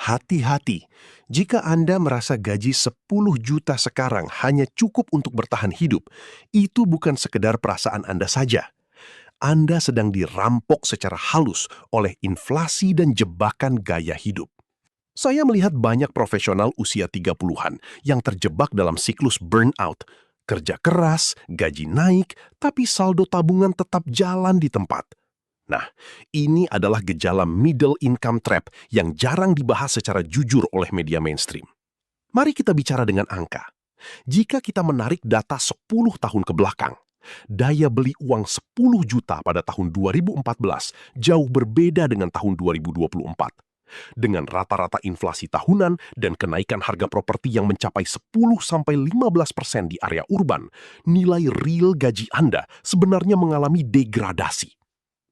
Hati-hati, jika Anda merasa gaji 10 juta sekarang hanya cukup untuk bertahan hidup, itu bukan sekedar perasaan Anda saja. Anda sedang dirampok secara halus oleh inflasi dan jebakan gaya hidup. Saya melihat banyak profesional usia 30-an yang terjebak dalam siklus burnout. Kerja keras, gaji naik, tapi saldo tabungan tetap jalan di tempat. Nah, ini adalah gejala middle income trap yang jarang dibahas secara jujur oleh media mainstream. Mari kita bicara dengan angka. Jika kita menarik data 10 tahun ke belakang, daya beli uang 10 juta pada tahun 2014 jauh berbeda dengan tahun 2024. Dengan rata-rata inflasi tahunan dan kenaikan harga properti yang mencapai 10-15% di area urban, nilai real gaji Anda sebenarnya mengalami degradasi.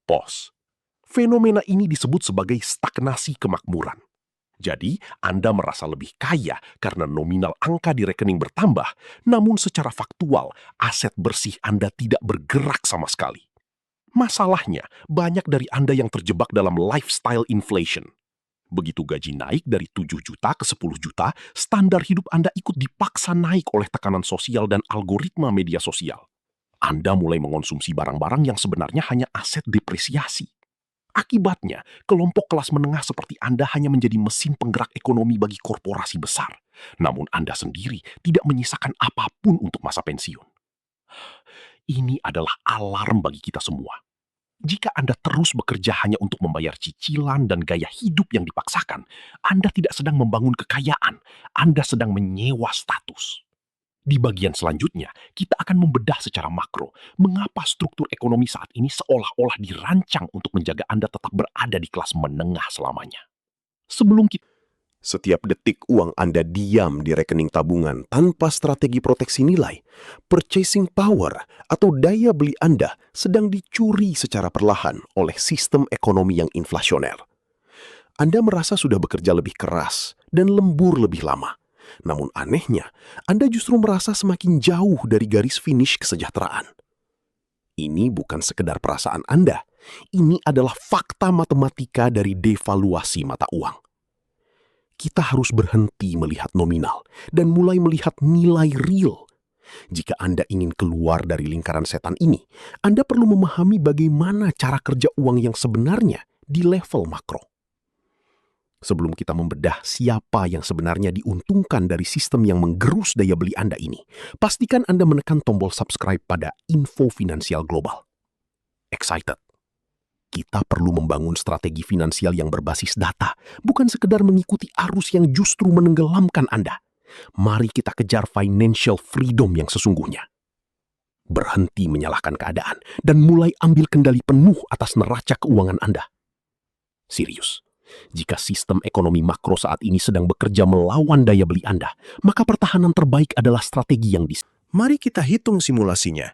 Pos. Fenomena ini disebut sebagai stagnasi kemakmuran. Jadi, Anda merasa lebih kaya karena nominal angka di rekening bertambah, namun secara faktual, aset bersih Anda tidak bergerak sama sekali. Masalahnya, banyak dari Anda yang terjebak dalam lifestyle inflation. Begitu gaji naik dari 7 juta ke 10 juta, standar hidup Anda ikut dipaksa naik oleh tekanan sosial dan algoritma media sosial. Anda mulai mengonsumsi barang-barang yang sebenarnya hanya aset depresiasi. Akibatnya, kelompok kelas menengah seperti Anda hanya menjadi mesin penggerak ekonomi bagi korporasi besar. Namun Anda sendiri tidak menyisakan apapun untuk masa pensiun. Ini adalah alarm bagi kita semua. Jika Anda terus bekerja hanya untuk membayar cicilan dan gaya hidup yang dipaksakan, Anda tidak sedang membangun kekayaan, Anda sedang menyewa status. Di bagian selanjutnya, kita akan membedah secara makro mengapa struktur ekonomi saat ini seolah-olah dirancang untuk menjaga Anda tetap berada di kelas menengah selamanya. Setiap detik uang Anda diam di rekening tabungan tanpa strategi proteksi nilai, purchasing power atau daya beli Anda sedang dicuri secara perlahan oleh sistem ekonomi yang inflasioner. Anda merasa sudah bekerja lebih keras dan lembur lebih lama. Namun anehnya, Anda justru merasa semakin jauh dari garis finish kesejahteraan. Ini bukan sekedar perasaan Anda. Ini adalah fakta matematika dari devaluasi mata uang. Kita harus berhenti melihat nominal dan mulai melihat nilai real. Jika Anda ingin keluar dari lingkaran setan ini, Anda perlu memahami bagaimana cara kerja uang yang sebenarnya di level makro. Sebelum kita membedah siapa yang sebenarnya diuntungkan dari sistem yang menggerus daya beli Anda ini, pastikan Anda menekan tombol subscribe pada Info Finansial Global. Excited? Kita perlu membangun strategi finansial yang berbasis data, bukan sekedar mengikuti arus yang justru menenggelamkan Anda. Mari kita kejar financial freedom yang sesungguhnya. Berhenti menyalahkan keadaan dan mulai ambil kendali penuh atas neraca keuangan Anda. Serius. Jika sistem ekonomi makro saat ini sedang bekerja melawan daya beli Anda, maka pertahanan terbaik adalah strategi yang Mari kita hitung simulasinya.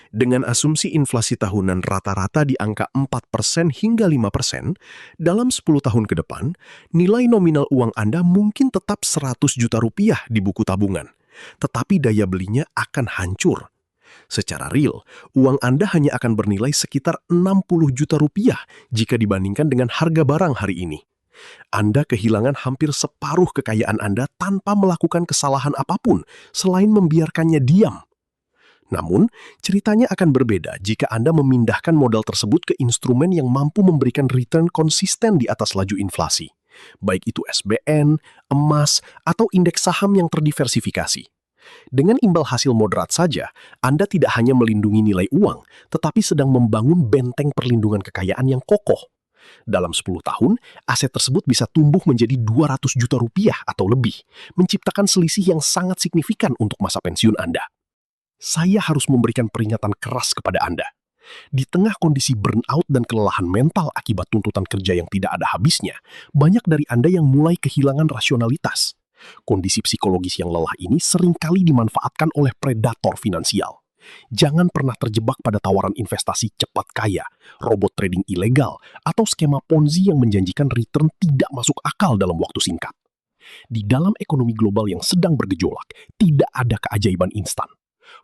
Dengan asumsi inflasi tahunan rata-rata di angka 4% hingga 5%, dalam 10 tahun ke depan, nilai nominal uang Anda mungkin tetap 100 juta rupiah di buku tabungan, tetapi daya belinya akan hancur. Secara real, uang Anda hanya akan bernilai sekitar 60 juta rupiah jika dibandingkan dengan harga barang hari ini. Anda kehilangan hampir separuh kekayaan Anda tanpa melakukan kesalahan apapun selain membiarkannya diam. Namun, ceritanya akan berbeda jika Anda memindahkan modal tersebut ke instrumen yang mampu memberikan return konsisten di atas laju inflasi, baik itu SBN, emas, atau indeks saham yang terdiversifikasi. Dengan imbal hasil moderat saja, Anda tidak hanya melindungi nilai uang, tetapi sedang membangun benteng perlindungan kekayaan yang kokoh. Dalam 10 tahun, aset tersebut bisa tumbuh menjadi 200 juta rupiah atau lebih, menciptakan selisih yang sangat signifikan untuk masa pensiun Anda. Saya harus memberikan peringatan keras kepada Anda. Di tengah kondisi burnout dan kelelahan mental akibat tuntutan kerja yang tidak ada habisnya, banyak dari Anda yang mulai kehilangan rasionalitas. Kondisi psikologis yang lelah ini seringkali dimanfaatkan oleh predator finansial. Jangan pernah terjebak pada tawaran investasi cepat kaya, robot trading ilegal, atau skema Ponzi yang menjanjikan return tidak masuk akal dalam waktu singkat. Di dalam ekonomi global yang sedang bergejolak, tidak ada keajaiban instan.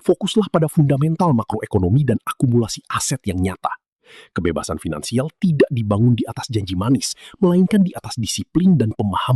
Fokuslah pada fundamental makroekonomi dan akumulasi aset yang nyata. Kebebasan finansial tidak dibangun di atas janji manis, melainkan di atas disiplin dan pemahaman